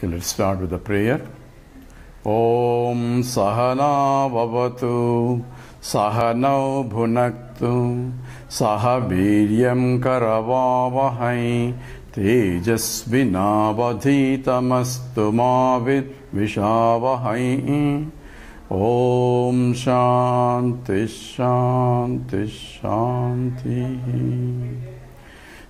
Okay, let's start with the prayer. Om Sahana Bhavatu Sahanau Bhunaktu Saha Viryam Karavavahai Tejasvinavadhitamastu Mavid Vishavahai. Om Shanti Shanti Shanti.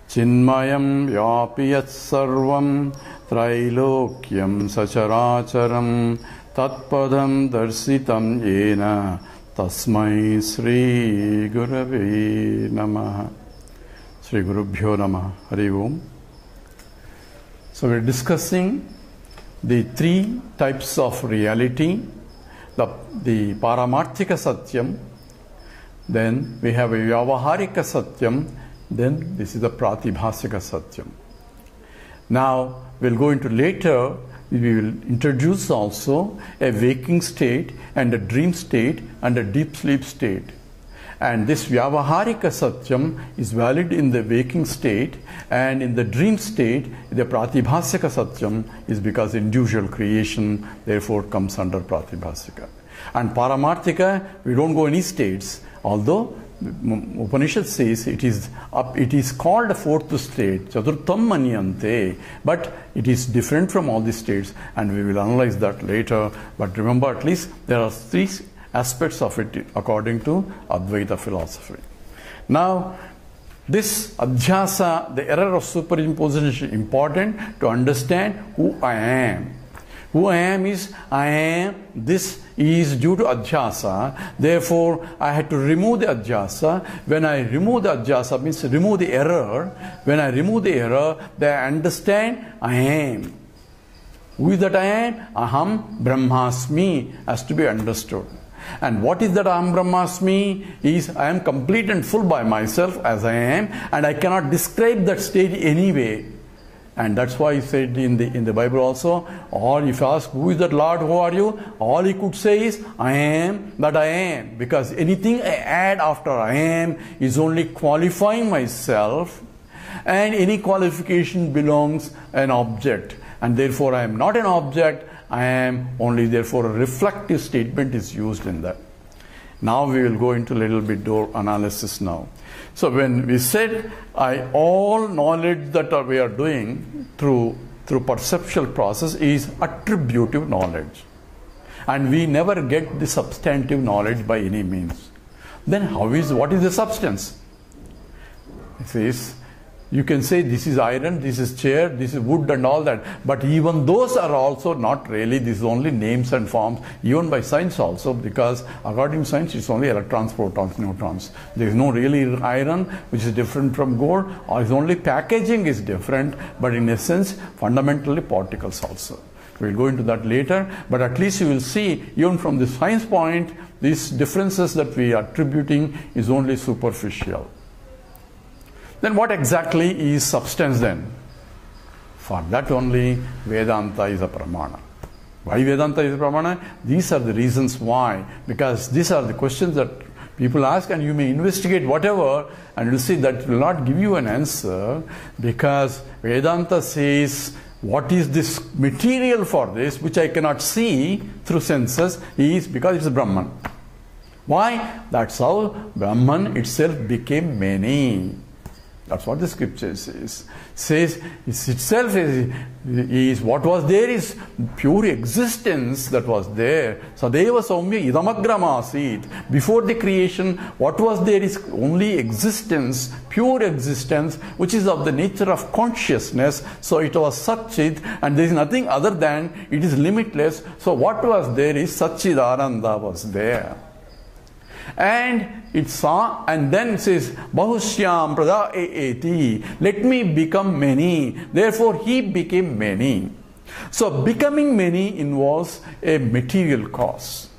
Chinmayam Vyapiyat Sarvam Trailokyam Sacharacharam Tatpadam Darsitam Yena Tasmai Sri Gurave Namaha. Sri Gurubhyo Namaha. Hari Om. So we're discussing the three types of reality. The Paramarthika Satyam, then we have a Vyavaharika Satyam, then this is the Pratibhasika Satyam. Now we'll go into later, we will introduce also a waking state and a dream state and a deep sleep state. And this Vyavaharika Satyam is valid in the waking state, and in the dream state, the Pratibhasika Satyam is because individual creation, therefore comes under Pratibhasika. And Paramarthika, we don't go any states, although Upanishad says it is called a fourth state, Chaturtham Manyante, but it is different from all the states, and we will analyze that later. But remember, at least there are three aspects of it according to Advaita philosophy. Now, this adhyasa, the error of superimposition, is important to understand who I am. Who I am is, I am, this is due to adhyasa. Therefore, I had to remove the adhyasa. When I remove the adhyasa, means remove the error. When I remove the error, then I understand I am. Who is that I am? Aham Brahmasmi has to be understood. And what is that Aham Brahmasmi? Is I am complete and full by myself as I am, and I cannot describe that state anyway. And that's why he said in the Bible also, or if you ask, who is that Lord, who are you? All he could say is, I am that I am. Because anything I add after I am is only qualifying myself, and any qualification belongs an object. And therefore I am not an object, I am only, therefore a reflective statement is used in that. Now we will go into a little bit more analysis now. So when we said all knowledge that we are doing through perceptual process is attributive knowledge, and we never get the substantive knowledge by any means. Then what is the substance? It says, you can say this is iron, this is chair, this is wood and all that, but even those are also not really, this is only names and forms, even by science also, because according to science it's only electrons, protons, neutrons. There is no really iron which is different from gold, or it's only packaging is different, but in essence fundamentally particles also. We'll go into that later, but at least you will see, even from the science point, these differences that we are attributing is only superficial. Then what exactly is substance then? For that only Vedanta is a pramana. Why Vedanta is a pramana? These are the reasons why. Because these are the questions that people ask, and you may investigate whatever, and you'll see that will not give you an answer, because Vedanta says, what is this material for this, which I cannot see through senses, is because it's Brahman. Why? That's how Brahman itself became many. That's what the scripture says. Says itself is what was there is pure existence that was there. Sadeva Saumya Idamagramasit. Before the creation, what was there is only existence, pure existence, which is of the nature of consciousness. So it was Satchit, and there is nothing other than it is limitless. So what was there is Satchidananda was there. And it saw, and then it says, Bahushyam Prada Eti, let me become many. Therefore, he became many. So, becoming many involves a material cause.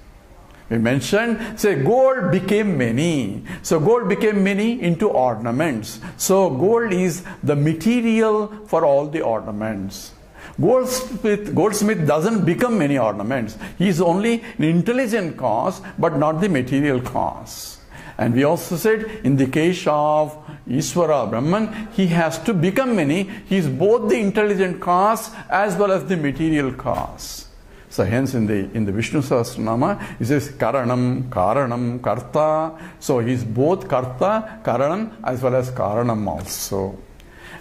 We mentioned, say, gold became many. So, gold became many into ornaments. So, gold is the material for all the ornaments. Goldsmith doesn't become many ornaments. He is only an intelligent cause, but not the material cause. And we also said, in the case of Ishvara, Brahman, he has to become many. He is both the intelligent cause as well as the material cause. So hence in the Vishnu Sahasranama, he says Karanam, Karanam, Karta. So he is both Karta, Karanam as well as Karanam also.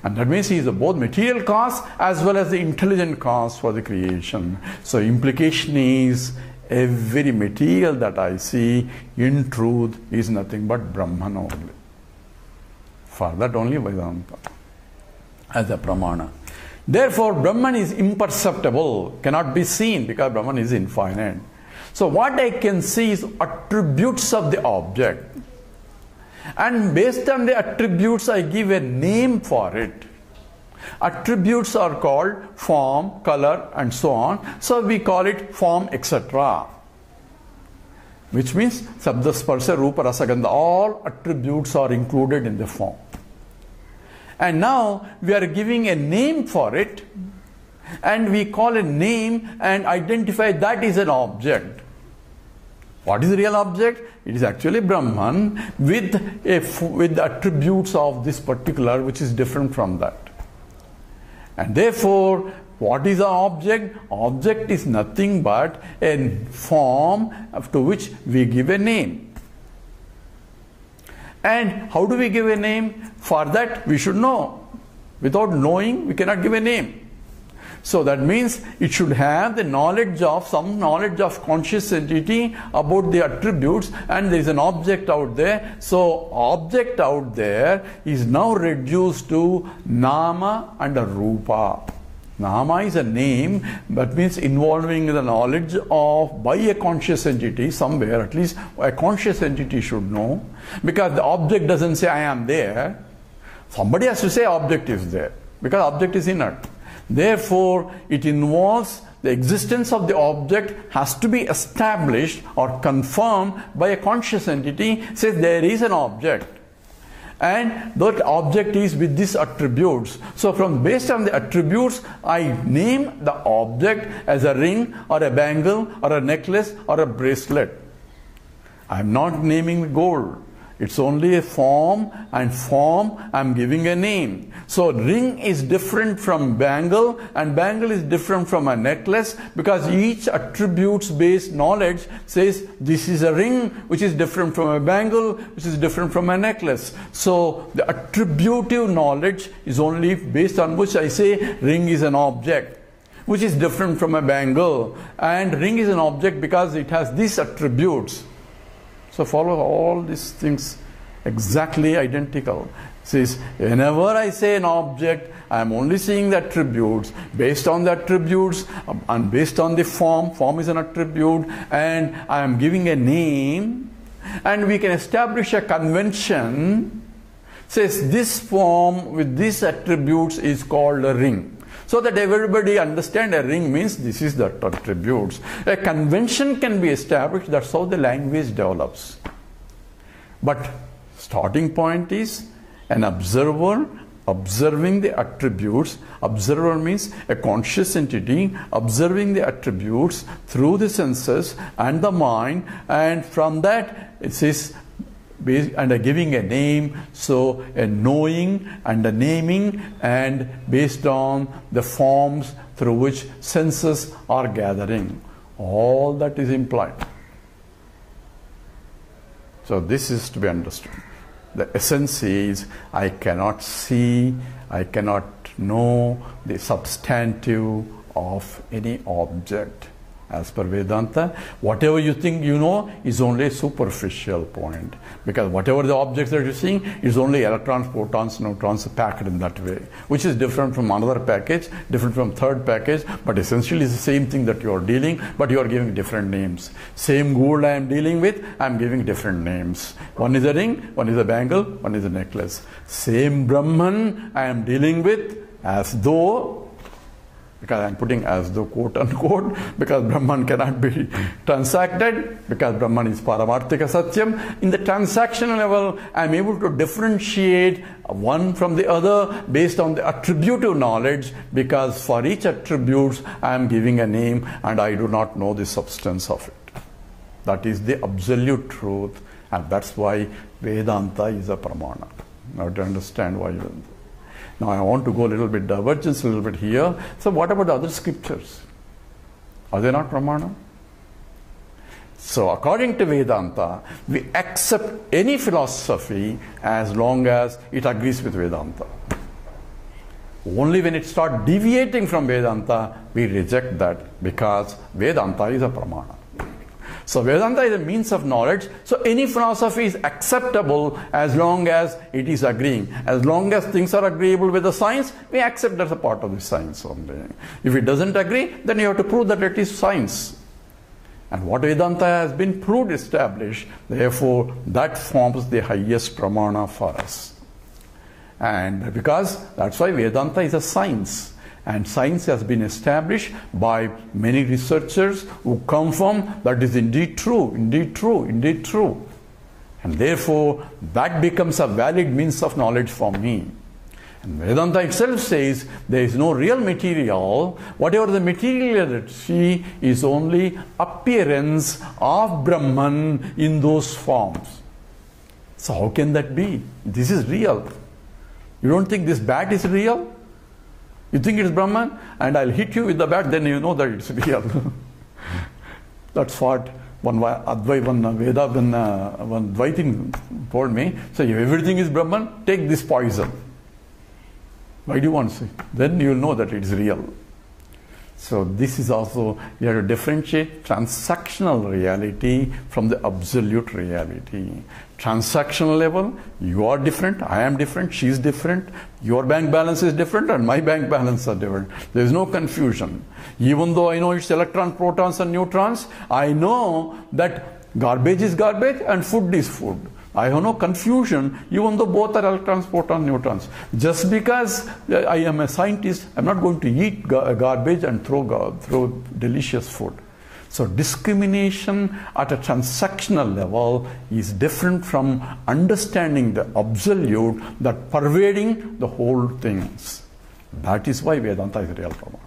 And that means he is both material cause as well as the intelligent cause for the creation. So implication is every material that I see in truth is nothing but Brahman only. For that only Vedanta as a pramana. Therefore, Brahman is imperceptible, cannot be seen because Brahman is infinite. So what I can see is attributes of the object. And based on the attributes, I give a name for it. Attributes are called form, color, and so on. So we call it form, etc. Which means Sabda, Sparsha, Rupa, Rasa, Gandha. All attributes are included in the form. And now we are giving a name for it, and we call a name and identify that is an object. What is the real object? It is actually Brahman with the attributes of this particular, which is different from that. And therefore, what is an object? Object is nothing but a form to which we give a name. And how do we give a name? For that we should know. Without knowing, we cannot give a name. So that means it should have the knowledge of, some knowledge of conscious entity about the attributes, and there is an object out there. So object out there is now reduced to Nama and a Rupa. Nama is a name, that means involving the knowledge of by a conscious entity somewhere, at least a conscious entity should know, because the object doesn't say I am there. Somebody has to say object is there, because object is inert. Therefore, it involves the existence of the object has to be established or confirmed by a conscious entity, says there is an object. And that object is with these attributes. So based on the attributes, I name the object as a ring or a bangle or a necklace or a bracelet. I am not naming gold. It's only a form, and form I am giving a name. So ring is different from bangle, and bangle is different from a necklace, because each attributes based knowledge says this is a ring which is different from a bangle, which is different from a necklace. So the attributive knowledge is only based on which I say ring is an object, which is different from a bangle, and ring is an object because it has these attributes. So follow all these things exactly identical. Says whenever I say an object, I am only seeing the attributes. Based on the attributes and based on the form, form is an attribute, and I am giving a name, and we can establish a convention. Says this form with these attributes is called a ring. So that everybody understand a ring means this is the attributes. A convention can be established, that's how the language develops. But starting point is an observer observing the attributes. Observer means a conscious entity observing the attributes through the senses and the mind, and from that it says and giving a name, so a knowing and a naming, and based on the forms through which senses are gathering. All that is implied. So this is to be understood. The essence is I cannot see, I cannot know the substantive of any object. As per Vedanta, whatever you think you know is only a superficial point, because whatever the objects that you're seeing is only electrons, protons, neutrons packed in that way, which is different from another package, different from third package, but essentially it's the same thing that you are dealing, but you are giving different names. Same gold I am dealing with, I am giving different names. One is a ring, one is a bangle, one is a necklace. Same Brahman I am dealing with, as though, because I am putting as though quote unquote, because Brahman cannot be transacted, because Brahman is Paramarthika Satyam. In the transactional level, I am able to differentiate one from the other based on the attributive knowledge, because for each attribute I am giving a name and I do not know the substance of it. That is the absolute truth, and that's why Vedanta is a pramana. Now to understand why Vedanta. Now I want to go a little bit divergence, a little bit here. So what about the other scriptures? Are they not Pramana? So according to Vedanta, we accept any philosophy as long as it agrees with Vedanta. Only when it starts deviating from Vedanta, we reject that, because Vedanta is a Pramana. So Vedanta is a means of knowledge. So any philosophy is acceptable as long as it is agreeing. As long as things are agreeable with the science, we accept that as a part of the science only. If it doesn't agree, then you have to prove that it is science. And what Vedanta has been proved, established, therefore that forms the highest Pramana for us. And because that's why Vedanta is a science. And science has been established by many researchers who confirm that is indeed true, indeed true, indeed true. And therefore, that becomes a valid means of knowledge for me. And Vedanta itself says there is no real material. Whatever the material that you see is only appearance of Brahman in those forms. So how can that be? This is real. You don't think this bat is real? You think it's Brahman, and I'll hit you with the bat, then you know that it's real. That's what one Dvaitin told me. So if everything is Brahman, take this poison. Why do you want to say? Then you will know that it is real. So this is also, you have to differentiate transactional reality from the absolute reality. Transactional level, you are different, I am different, she is different, your bank balance is different and my bank balance are different. There is no confusion. Even though I know it's electron, protons and neutrons, I know that garbage is garbage and food is food. I have no confusion, even though both are electrons, protons, neutrons. Just because I am a scientist, I'm not going to eat garbage and throw delicious food. So discrimination at a transactional level is different from understanding the absolute that pervading the whole things. That is why Vedanta is real Pramana.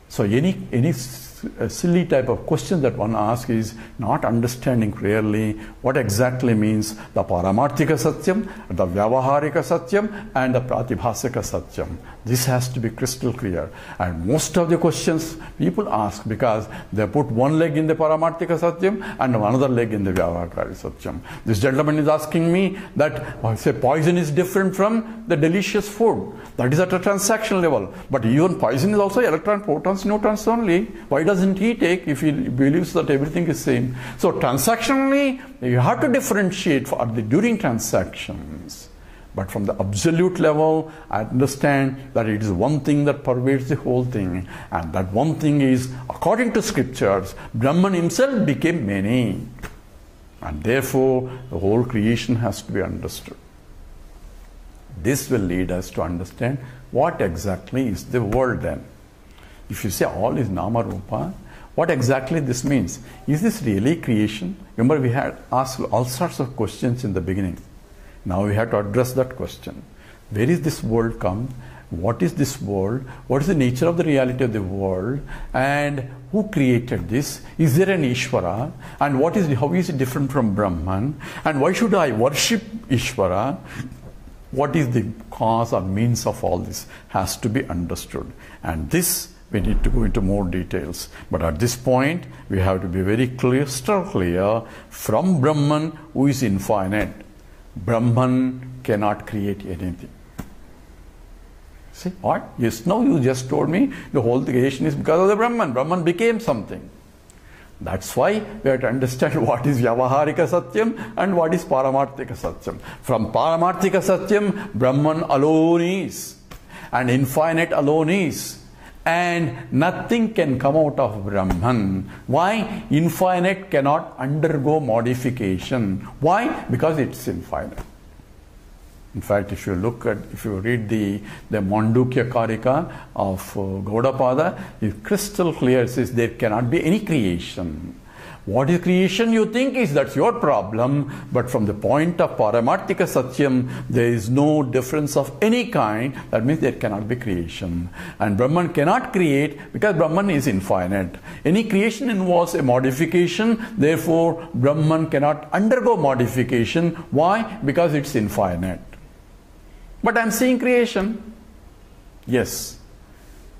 So any silly type of question that one asks is not understanding clearly what exactly means the Paramarthika Satyam, the Vyavaharika Satyam and the Pratibhasika Satyam. This has to be crystal clear. And most of the questions people ask because they put one leg in the Paramarthika Satyam and another leg in the Vyavaharika Satyam. This gentleman is asking me that, say, poison is different from the delicious food. That is at a transactional level. But even poison is also electron, protons, neutrons only. Why doesn't he take if he believes that everything is same? So transactionally, you have to differentiate during transactions. But from the absolute level, I understand that it is one thing that pervades the whole thing. And that one thing is, according to scriptures, Brahman himself became many. And therefore, the whole creation has to be understood. This will lead us to understand what exactly is the world then. If you say all is Nama Rupa, what exactly this means? Is this really creation? Remember, we had asked all sorts of questions in the beginning. Now we have to address that question. Where is this world come? What is this world? What is the nature of the reality of the world? And who created this? Is there an Ishvara? And how is it different from Brahman? And why should I worship Ishvara? What is the cause or means of all this has to be understood. And this we need to go into more details. But at this point, we have to be very crystal clear from Brahman, who is infinite. Brahman cannot create anything. See what? Yes, no, you just told me the whole creation is because of the Brahman. Brahman became something. That's why we have to understand what is Vyavaharika Satyam and what is Paramarthika Satyam. From Paramarthika Satyam, Brahman alone is, and infinite alone is. And nothing can come out of Brahman. Why? Infinite cannot undergo modification. Why? Because it's infinite. In fact, if you read the Mandukya Karika of Gaudapada, it's crystal clear. It says there cannot be any creation. What is creation you think is, that's your problem. But from the point of Paramarthika Satyam, there is no difference of any kind. That means there cannot be creation. And Brahman cannot create because Brahman is infinite. Any creation involves a modification. Therefore, Brahman cannot undergo modification. Why? Because it's infinite. But I'm seeing creation. Yes.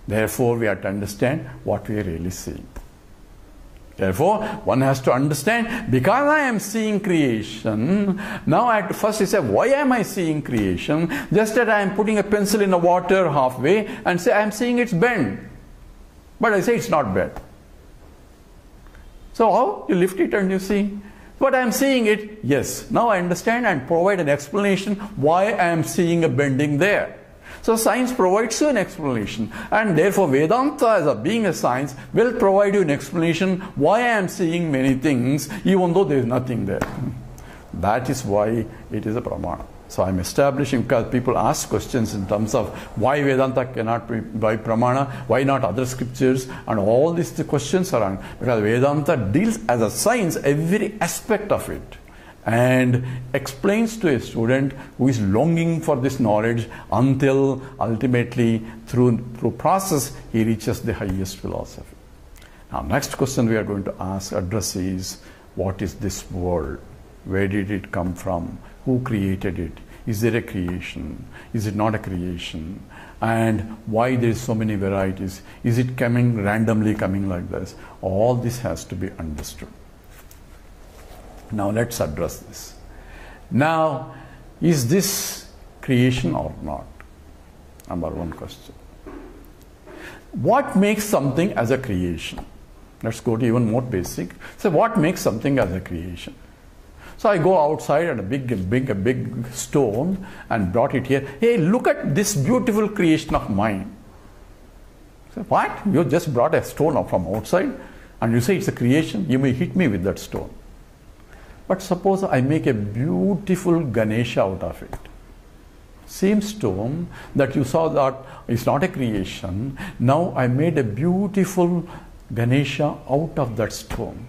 Therefore, we have to understand what we are really seeing. Therefore, one has to understand, because I am seeing creation, now I have to first say, why am I seeing creation? Just that I am putting a pencil in the water halfway and say, I am seeing it's bent. But I say it's not bent. So how? You lift it and you see. But I am seeing it. Yes. Now I understand and provide an explanation why I am seeing a bending there. So science provides you an explanation, and therefore Vedanta, as being a science, will provide you an explanation why I am seeing many things even though there is nothing there. That is why it is a pramana. So I am establishing, because people ask questions in terms of why Vedanta cannot be by pramana, why not other scriptures, and all these questions are on, because Vedanta deals as a science every aspect of it, and explains to a student who is longing for this knowledge until ultimately through process he reaches the highest philosophy. Now next question we are going to address is, what is this world? Where did it come from? Who created it? Is there a creation? Is it not a creation? And why there is so many varieties? Is it coming randomly coming like this? All this has to be understood. Now let's address this. Now, is this creation or not? Number one question. What makes something as a creation? Let's go to even more basic. So what makes something as a creation? So I go outside and a big stone and brought it here. Hey, look at this beautiful creation of mine. So what? You just brought a stone from outside and you say it's a creation? You may hit me with that stone. But suppose I make a beautiful Ganesha out of it. Same stone that you saw that is not a creation. Now I made a beautiful Ganesha out of that stone.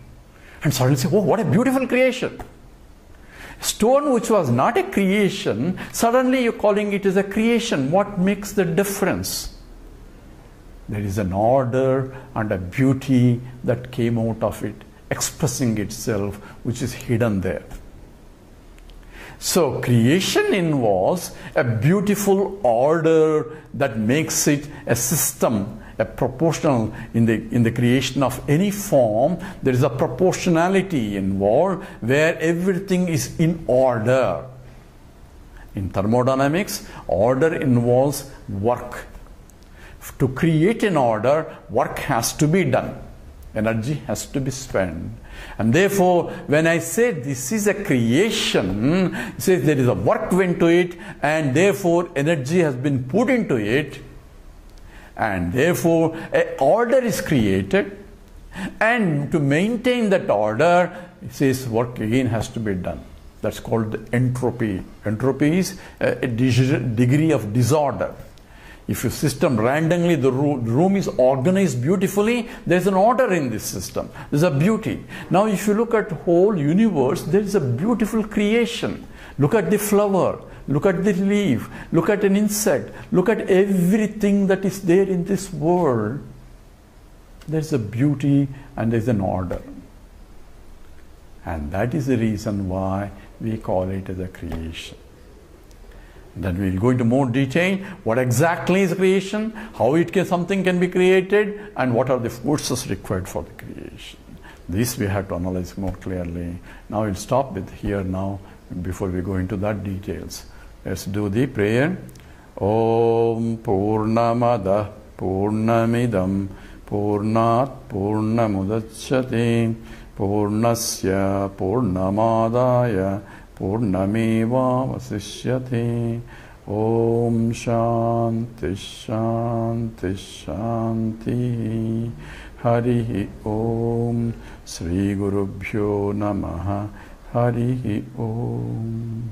And suddenly say, oh, what a beautiful creation. Stone which was not a creation, suddenly you're calling it as a creation. What makes the difference? There is an order and a beauty that came out of it, expressing itself, which is hidden there. So creation involves a beautiful order that makes it a system, a proportional. In the creation of any form, there is a proportionality involved where everything is in order. In thermodynamics, order involves work. To create an order, work has to be done. Energy has to be spent. And therefore, when I say this is a creation, it says there is a work went to it, and therefore energy has been put into it, and therefore an order is created, and to maintain that order, it says work again has to be done. That's called entropy. Entropy is a degree of disorder. If your system randomly, the room is organized beautifully, there's an order in this system. There's a beauty. Now if you look at the whole universe, there is a beautiful creation. Look at the flower, look at the leaf, look at an insect, look at everything that is there in this world. There's a beauty and there's an order. And that is the reason why we call it as a creation. Then we'll go into more detail. What exactly is creation? How something can be created? And what are the forces required for the creation? This we have to analyze more clearly. Now we'll stop with here now before we go into that details. Let's do the prayer. Om Purnamada Purnamidam Purnat Purnamudachyate Purnasya Purnamadaya Purnameva Vasishyate. Om Shanti Shanti Shanti. Hari Om. Sri Gurubhyo Namaha. Hari Om.